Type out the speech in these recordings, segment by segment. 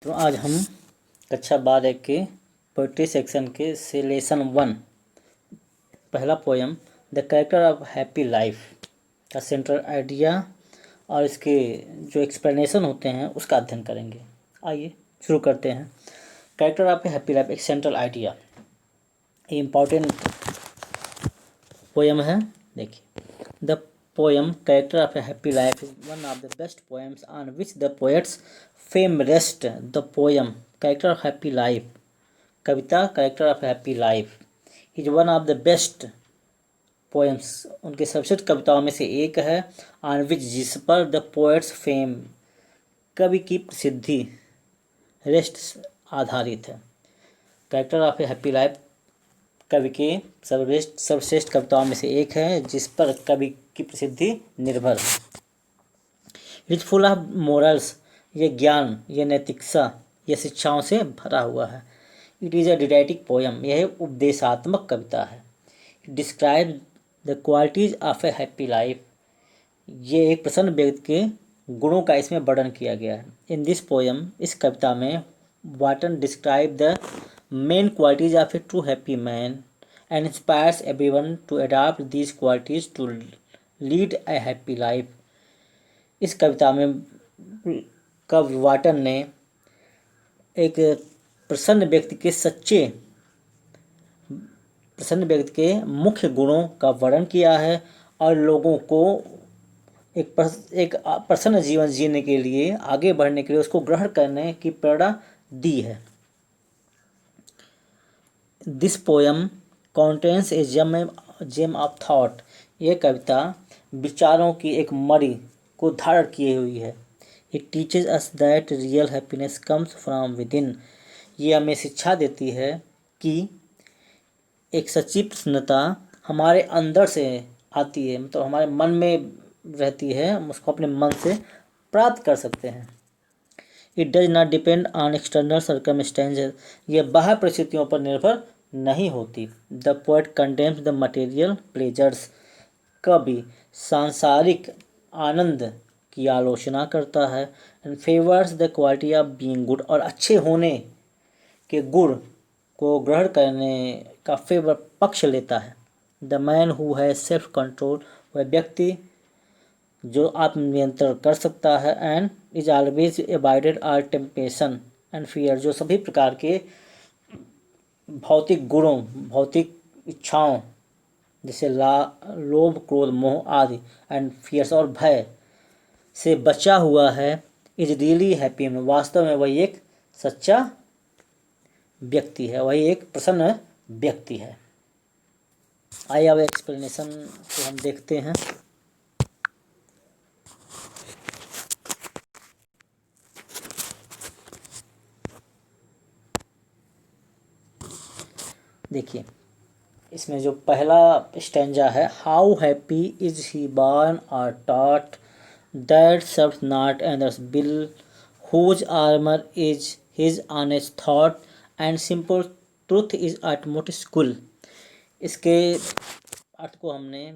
तो आज हम कक्षा 12 के पोइट्री सेक्शन के से लेसन 1 पहला poem the character of happy life का सेंट्रल आइडिया और इसके जो एक्सप्लेनेशन होते हैं उसका अध्ययन करेंगे। आइए शुरू करते हैं। कैरेक्टर ऑफ हैप्पी लाइफ एक सेंट्रल आइडिया, ये इम्पॉर्टेंट पोयम है। देखिए, the poem Character of a Happy Life is one of the best poems on which the poet's fame rests. The poem Character of Happy Life, Kavita Character of Happy Life is one of the best poems, उनके सर्वश्रेष्ठ कविताओं में से एक है। on which, जिस पर the poet's fame, कवि की प्रसिद्धि, rests आधारित है। Character of a Happy Life कवि के सर्वश्रेष्ठ कविताओं में से एक है जिस पर कवि की प्रसिद्धि निर्भर है। It is full of morals, ये ज्ञान, ये नैतिकता, ये शिक्षाओं से भरा हुआ है। It is a didactic poem, यह उपदेशात्मक कविता है। It describe the qualities of a happy life, ये एक प्रसन्न व्यक्ति के गुणों का इसमें वर्णन किया गया है। इन दिस पोयम, इस कविता में Wotton describe the main qualities of a true happy man and inspires everyone to adopt these qualities to lead a happy life. इस कविता में कवि वाटन ने एक प्रसन्न व्यक्ति के मुख्य गुणों का वर्णन किया है और लोगों को एक प्रसन्न जीवन जीने के लिए, आगे बढ़ने के लिए उसको ग्रहण करने की प्रेरणा दी है। This poem contains a gem of thought, ये कविता विचारों की एक मणि को धारण किए हुई है। It teaches us that real happiness comes from with in, ये हमें शिक्षा देती है कि एक सच्ची प्रसन्नता हमारे अंदर से आती है, मतलब हमारे मन में रहती है, हम उसको अपने मन से प्राप्त कर सकते हैं। It does not depend on external circumstances, ये बाह्य परिस्थितियों पर निर्भर नहीं होती। The poet condemns the material pleasures, कवि सांसारिक आनंद की आलोचना करता है। And favours the quality of being good, और अच्छे होने के गुण को ग्रहण करने का फेवर पक्ष लेता है। The man who has self control, वह व्यक्ति जो आत्मनियंत्रण कर सकता है। And is always avoided or temptation and fear, जो सभी प्रकार के भौतिक गुणों, भौतिक इच्छाओं जैसे लोभ, क्रोध, मोह आदि, एंड फियर्स और भय से बचा हुआ है। इज रियली हैप्पी, में वास्तव में वही एक सच्चा व्यक्ति है, वही एक प्रसन्न व्यक्ति है। आइए अब एक्सप्लेनेशन को हम देखते हैं। देखिए, इसमें जो पहला स्टैंजा है, how happy is he born or taught that serve not others bill, whose armour is his honest thought and simple truth is utmost school. इसके अर्थ को हमने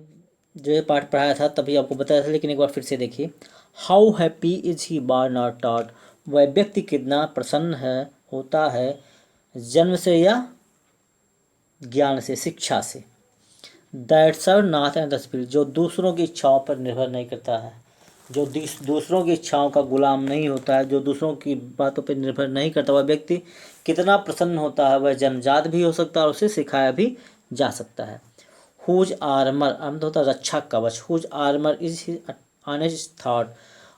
जो ये पाठ पढ़ाया था तभी आपको बताया था, लेकिन एक बार फिर से देखिए। How happy is he born or taught, वह व्यक्ति कितना प्रसन्न है, होता है, जन्म से या ज्ञान से, शिक्षा से। That serve not and spirit, जो दूसरों की इच्छाओं पर निर्भर नहीं करता है, जो दूसरों की इच्छाओं का गुलाम नहीं होता है, जो दूसरों की बातों पर निर्भर नहीं करता, वह व्यक्ति कितना प्रसन्न होता है। वह जन्मजात भी हो सकता है और उसे सिखाया भी जा सकता है। हुज आर्मर, अर्थ होता है रक्षा कवच। Whose armour is his honest thought,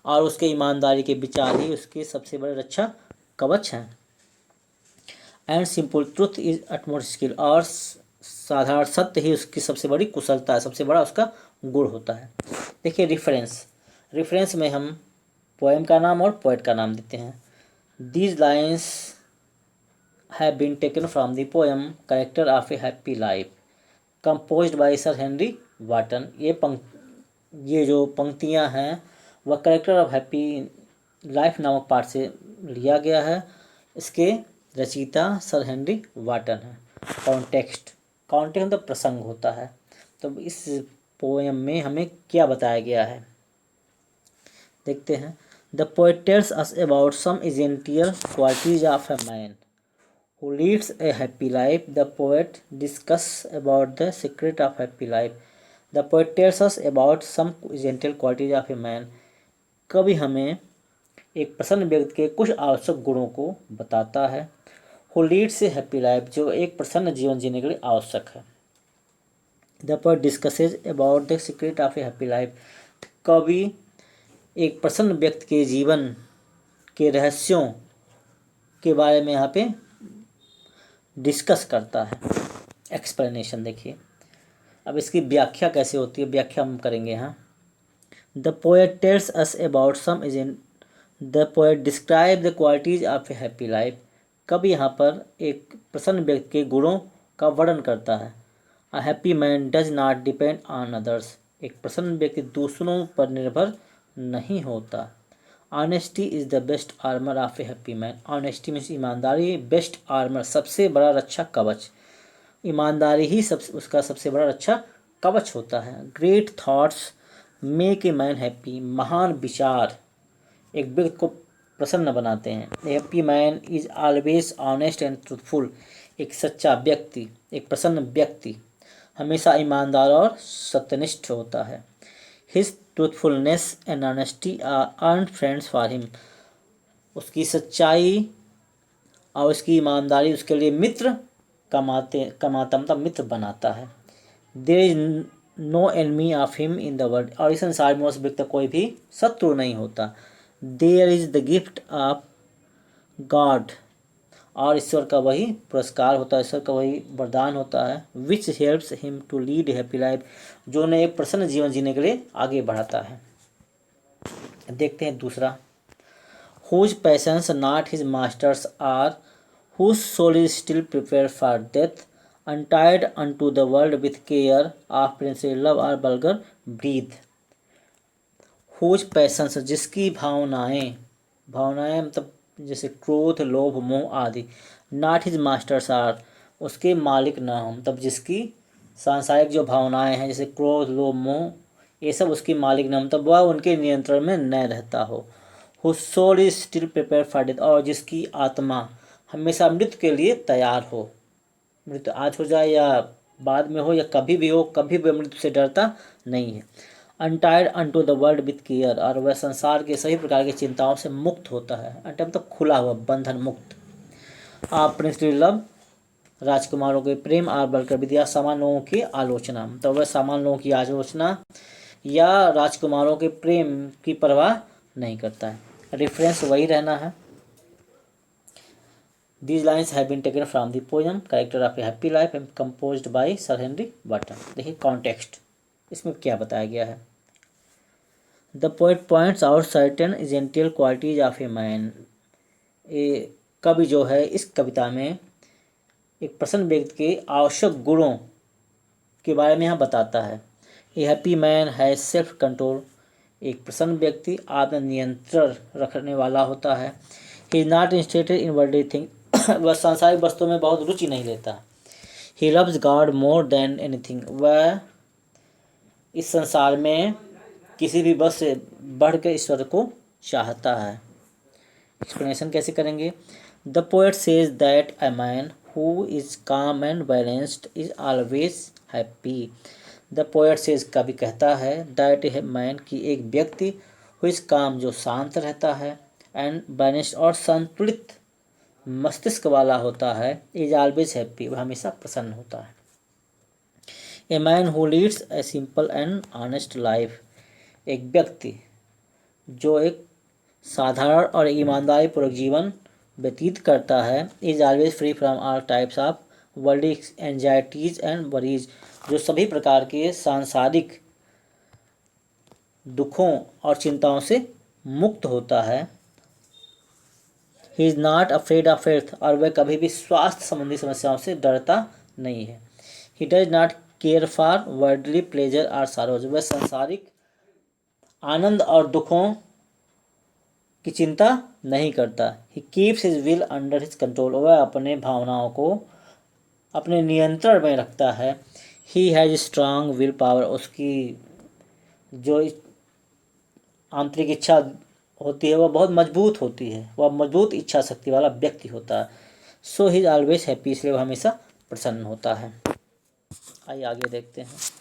और उसके ईमानदारी के विचार ही उसके सबसे बड़े रक्षा कवच हैं। And simple truth is utmost skill, और साधारण सत्य ही उसकी सबसे बड़ी कुशलता है, सबसे बड़ा उसका गुण होता है। देखिए रेफरेंस में हम पोएम का नाम और पोएट का नाम देते हैं। These lines have been taken from the poem character of a happy life composed by sir Henry Wotton. ये जो पंक्तियां हैं वह कैरेक्टर ऑफ हैप्पी लाइफ नामक पाठ से लिया गया है। इसके रचयिता सर हेनरी वाटन है। कॉन्टेक्स्ट मतलब प्रसंग होता है। तो इस पोएम में हमें क्या बताया गया है देखते हैं। The poet tells us about some essential qualities of a man who leads a happy life. The poet discusses about the secret of happy life. The poet tells us about some essential qualities of a man. कवि हमें एक प्रसन्न व्यक्ति के कुछ आवश्यक गुणों को बताता है. Who leads a happy life, जो एक प्रसन्न जीवन जीने के लिए आवश्यक है. The poet discusses about the secret of a happy life. कवि एक प्रसन्न व्यक्ति के जीवन के रहस्यों के बारे में यहाँ पे डिस्कस करता है. एक्सप्लेनेशन देखिए. अब इसकी व्याख्या कैसे होती है, व्याख्या हम करेंगे यहाँ. The poet tells us about some the poet describe the qualities of a happy life. कभी यहाँ पर एक प्रसन्न व्यक्ति के गुणों का वर्णन करता है. A happy man does not depend on others. एक प्रसन्न व्यक्ति दूसरों पर निर्भर नहीं होता. Honesty is the best armour of a happy man. Honesty means ईमानदारी. बेस्ट आर्मर सबसे बड़ा रक्षा कवच. ईमानदारी ही उसका सबसे बड़ा रक्षा कवच होता है. Great thoughts make a man happy. महान विचार एक व्यक्ति को प्रसन्न बनाते हैं. ए happy man is always honest and truthful. एक सच्चा व्यक्ति, एक प्रसन्न व्यक्ति हमेशा ईमानदार और सत्यनिष्ठ होता है. His truthfulness and honesty are earn friends for him. उसकी सच्चाई और उसकी ईमानदारी उसके लिए मित्र कमाता मतलब मित्र बनाता है. There is no enemy of him in the world. और इस संसार में उस व्यक्ति का कोई भी शत्रु नहीं होता. There is the gift of God. और ईश्वर का वही पुरस्कार होता है, ईश्वर का वही वरदान होता है. Which helps him to lead happy life. जो उन्हें एक प्रसन्न जीवन जीने के लिए आगे बढ़ाता है. देखते हैं दूसरा. Whose passions not his masters are. Whose soul is still prepare for death. Untied unto the world with care of principle love or vulgar breath. Whose passions जिसकी भावनाएं मतलब जैसे क्रोध, लोभ, मोह आदि. नॉट हिज मास्टर्स आर उसके मालिक न हो. तब जिसकी सांसारिक जो भावनाएं हैं जैसे क्रोध, लोभ, मोह ये सब उसकी मालिक न हो, तब वह उनके नियंत्रण में न रहता हो. Whose soul is still prepare for death. और जिसकी आत्मा हमेशा मृत्यु के लिए तैयार हो. मृत्यु आज हो जाए या बाद में हो या कभी भी हो, कभी भी मृत्यु से डरता नहीं है. Untied unto the world with care. और वह संसार के सभी प्रकार की चिंताओं से मुक्त होता है. अनटाइड मतलब खुला हुआ, बंधन मुक्त. आप प्रिंसिपल लव राजकुमारों के प्रेम और बलकर विद्या सामान्य लोगों की आलोचना. तो वह सामान्य लोगों की आलोचना या राजकुमारों के प्रेम की परवाह नहीं करता है. रेफरेंस वही रहना है. These lines have been taken from the poem Character of a Happy Life and composed by Sir Henry Wotton. देखिए कॉन्टेक्स्ट इसमें क्या बताया गया है. The poet points out certain essential qualities of a man. कवि जो है इस कविता में एक प्रसन्न व्यक्ति के आवश्यक गुणों के बारे में यहाँ बताता है. ए happy man has self control. एक प्रसन्न व्यक्ति आत्मनियंत्रण रखने वाला होता है. He is not interested in worldly thing. वह सांसारिक वस्तुओं में बहुत रुचि नहीं लेता. He loves God more than anything. वह इस संसार में किसी भी वस्तु से बढ़कर ईश्वर को चाहता है. एक्सप्लेनेशन कैसे करेंगे. The poet says that a man who is calm and balanced is always happy. The poet says कवि कहता है दैट ए मैन की एक व्यक्ति हु इज काम जो शांत रहता है एंड बैलेंस्ड और संतुलित मस्तिष्क वाला होता है. इज ऑलवेज हैप्पी वह हमेशा प्रसन्न होता है. A man who Leeds a simple and honest life. एक व्यक्ति जो एक साधारण और ईमानदारी पूर्वक जीवन व्यतीत करता है. Is always free from all types of worldly anxieties and worries. जो सभी प्रकार के सांसारिक दुखों और चिंताओं से मुक्त होता है. He is not afraid of health. और वह कभी भी स्वास्थ्य संबंधी समस्याओं से डरता नहीं है. He does not care for worldly pleasure और सारोज. वह सांसारिक आनंद और दुखों की चिंता नहीं करता. He keeps his will under his control. वह अपने भावनाओं को अपने नियंत्रण में रखता है. He has strong will power. उसकी जो आंतरिक इच्छा होती है वह बहुत मजबूत होती है, वह मजबूत इच्छा शक्ति वाला व्यक्ति होता है। सो ही इज ऑलवेज हैप्पी, इसलिए वह हमेशा प्रसन्न होता है। आइए आगे देखते हैं।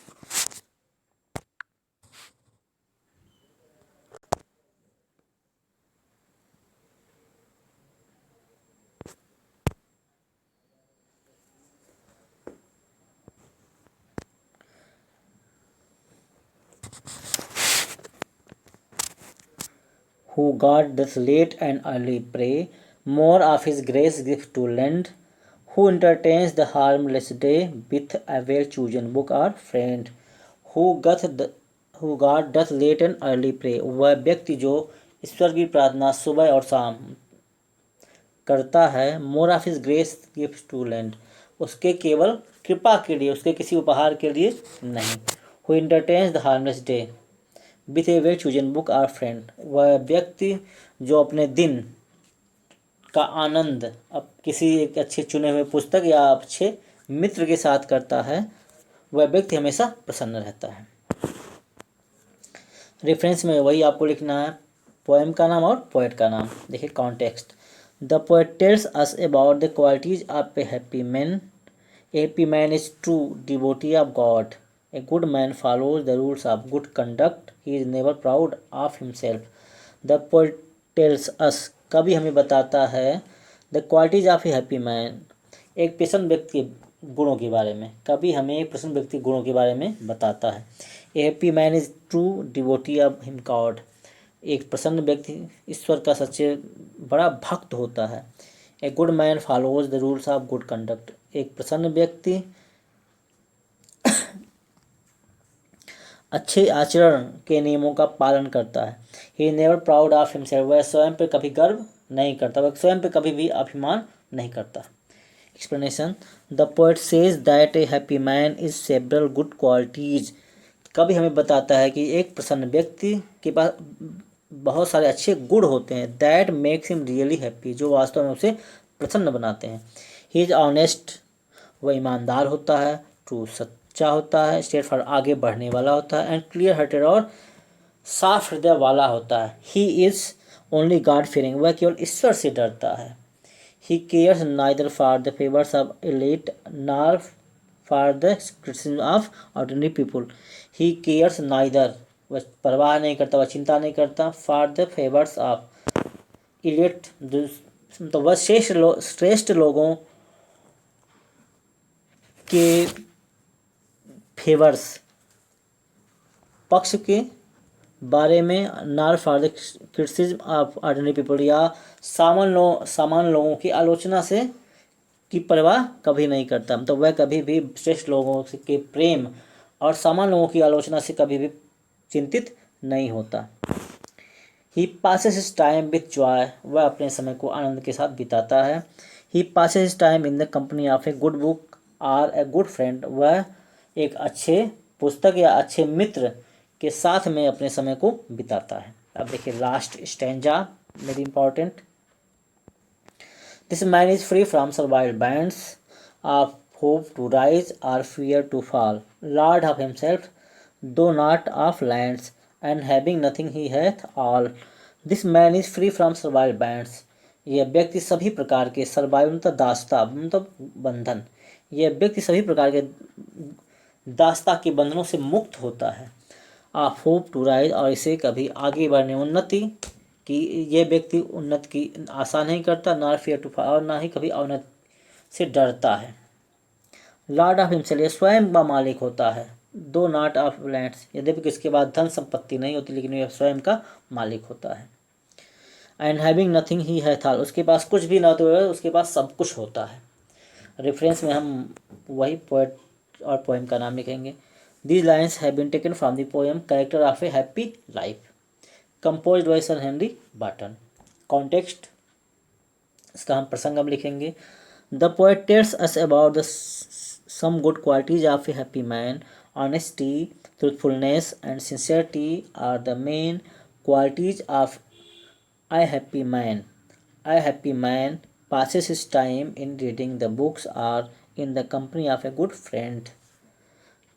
Who God doth late and early pray, more of his grace gift to lend, who entertains the harmless day with a well-chosen book or friend, who who God doth late and early pray, वह व्यक्ति जो ईश्वर की प्रार्थना सुबह और शाम करता है, more of his grace gift to land, उसके केवल कृपा के लिए, उसके किसी उपहार के लिए नहीं। Who entertains the harmless day with a well chosen book or friend, वह व्यक्ति जो अपने दिन का आनंद अब किसी एक अच्छे चुने हुए पुस्तक या अच्छे मित्र के साथ करता है, वह व्यक्ति हमेशा प्रसन्न रहता है। रेफरेंस में वही आपको लिखना है, पोएम का नाम और पोएट का नाम। देखिए context. The poet tells us about the qualities of a happy man. A happy man is true devotee of God. A good man follows the rules of good conduct. He is never proud of himself. The poet tells अस, कभी हमें बताता है, the qualities of a happy man, एक प्रसन्न व्यक्ति के गुणों के बारे में, कभी हमें एक प्रसन्न व्यक्ति गुणों के बारे में बताता है। ए happy man is true devotee of him God, एक प्रसन्न व्यक्ति ईश्वर का सच्चे बड़ा भक्त होता है। A good man follows the rules of good conduct, एक प्रसन्न व्यक्ति अच्छे आचरण के नियमों का पालन करता है। He never proud of himself, वह स्वयं पर कभी गर्व नहीं करता, वह स्वयं पर कभी भी अभिमान नहीं करता। Explanation. The poet says that A happy man is several good qualities, कभी हमें बताता है कि एक प्रसन्न व्यक्ति के पास बहुत सारे अच्छे गुण होते हैं। That makes him really happy, जो वास्तव में उसे प्रसन्न बनाते हैं। ही इज ऑनेस्ट, वह ईमानदार होता है। ट्रू, सच्चा होता है। स्ट्रेट फॉर, आगे बढ़ने वाला होता है। एंड क्लियर हार्टेड, और साफ हृदय वाला होता है। He is only God fearing, वह केवल ईश्वर से डरता है। He cares neither for the favours of elite nor for the criticism of ordinary people. He cares neither, वह परवाह नहीं करता, वह चिंता नहीं करता, for the favours of elite, तो वह श्रेष्ठ लोगों के फेवर्स, पक्ष के बारे में, nor for the criticism of ordinary people, या सामान्य लोगों की आलोचना से की परवाह कभी नहीं करता। तो वह कभी भी श्रेष्ठ लोगों के प्रेम और सामान्य लोगों की आलोचना से कभी भी चिंतित नहीं होता। He passes his time with joy, वह अपने समय को आनंद के साथ बिताता है। He passes his time in the company of a good book or a good friend, वह एक अच्छे पुस्तक या अच्छे मित्र के साथ में अपने समय को बिताता है। अब देखिए last stanza, very important. This man is free from survival bands of hope to rise or fear to fall, lord of himself though not of lands, and having nothing he hath all. This man is free from survival bands, यह व्यक्ति सभी प्रकार के survival मतलब दास्ता मतलब बंधन, यह व्यक्ति सभी प्रकार के दास्ता के बंधनों से मुक्त होता है। आप होप टू राइज, और इसे कभी आगे बढ़ने उन्नति की, यह व्यक्ति उन्नति की आशा नहीं करता, ना फियर टू फॉल, और ना ही कभी अवनति से डरता है। लॉर्ड ऑफ हिमसेल्फ, यह स्वयं का मालिक होता है। दो नॉट ऑफ लैंड्स, यद्यपि इसके बाद धन संपत्ति नहीं होती, लेकिन यह स्वयं का मालिक होता है। And having nothing he hath all, उसके पास कुछ भी ना तो उसके पास सब कुछ होता है। रेफरेंस में हम वही पोएट और पोएम का नाम लिखेंगे। These lines have been taken from the poem Character of a Happy Life, composed by Sir Henry Barton. Context, इसका हम प्रसंग हम लिखेंगे। The poet tells us about some good qualities of a happy man. Honesty, truthfulness, and sincerity are the main qualities of a happy man. A happy man passes his time in reading the books or in the company of a good friend.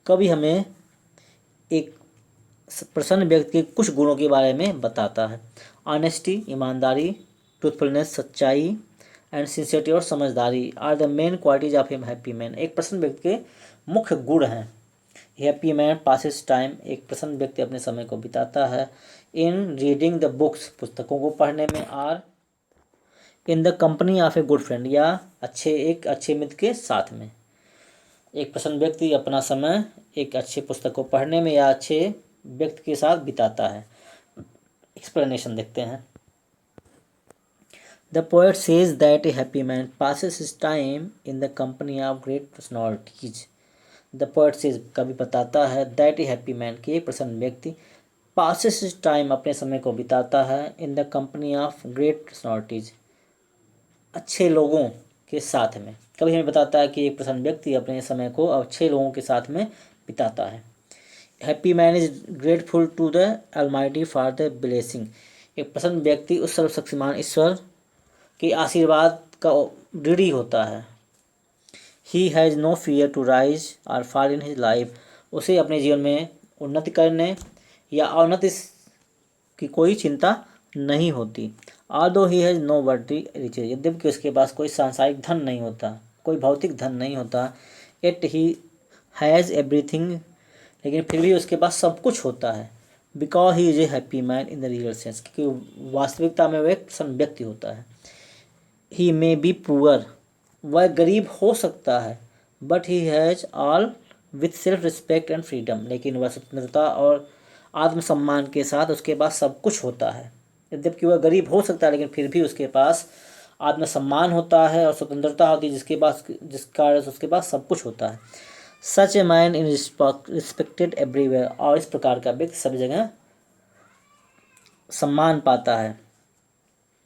कभी हमें एक प्रसन्न व्यक्ति के कुछ गुणों के बारे में बताता है। ऑनेस्टी ईमानदारी, ट्रूथफुलनेस सच्चाई, एंड सिंसियरिटी और समझदारी are the main qualities of a happy man. एक प्रसन्न व्यक्ति के मुख्य गुण हैं। हैप्पी मैन पासिस टाइम, एक प्रसन्न व्यक्ति अपने समय को बिताता है इन रीडिंग द बुक्स, पुस्तकों को पढ़ने में, or in the company of a good friend, या एक अच्छे मित्र के साथ में। एक प्रसन्न व्यक्ति अपना समय एक अच्छे पुस्तक को पढ़ने में या अच्छे व्यक्ति के साथ बिताता है। एक्सप्लेनेशन देखते हैं। The poet says that A happy man passes his time in the company of great personalities. The poet says, कवि बताता है, दैट ए हैप्पी मैन, कि एक प्रसन्न व्यक्ति पासिस हिज टाइम, अपने समय को बिताता है इन the company of great personalities, अच्छे लोगों के साथ में। कभी हमें बताता है कि एक प्रसन्न व्यक्ति अपने समय को अच्छे लोगों के साथ में बिताता है। Happy man is grateful to the almighty for the blessing. एक प्रसन्न व्यक्ति उस सर्वशक्तिमान ईश्वर के आशीर्वाद का ऋणी होता है। He has no fear to rise और फॉल इन हिज लाइफ। उसे अपने जीवन में उन्नति करने या अवनति की कोई चिंता नहीं होती। Although he has no worldly riches, यद्यपि उसके पास कोई सांसारिक धन नहीं होता, कोई भौतिक धन नहीं होता। एट ही हैज़ एवरीथिंग, लेकिन फिर भी उसके पास सब कुछ होता है। Because he is a happy man in the real sense, क्योंकि वास्तविकता में वह एक प्रसन्न व्यक्ति होता है। ही मे बी पुअर, वह गरीब हो सकता है, but he has all with self respect and freedom, लेकिन वह स्वतंत्रता और आत्मसम्मान के साथ उसके पास सब कुछ होता है। यद्यपि वह गरीब हो सकता है, लेकिन फिर भी उसके पास आत्मसम्मान होता है और स्वतंत्रता होती है, जिस कारण उसके पास सब कुछ होता है। Such a man in respected everywhere, और इस प्रकार का व्यक्ति सब जगह सम्मान पाता है।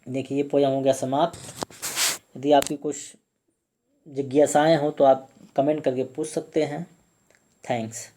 देखिए, ये पोयम हो गया समाप्त। यदि आपकी कुछ जिज्ञासाएं हो तो आप कमेंट करके पूछ सकते हैं। थैंक्स।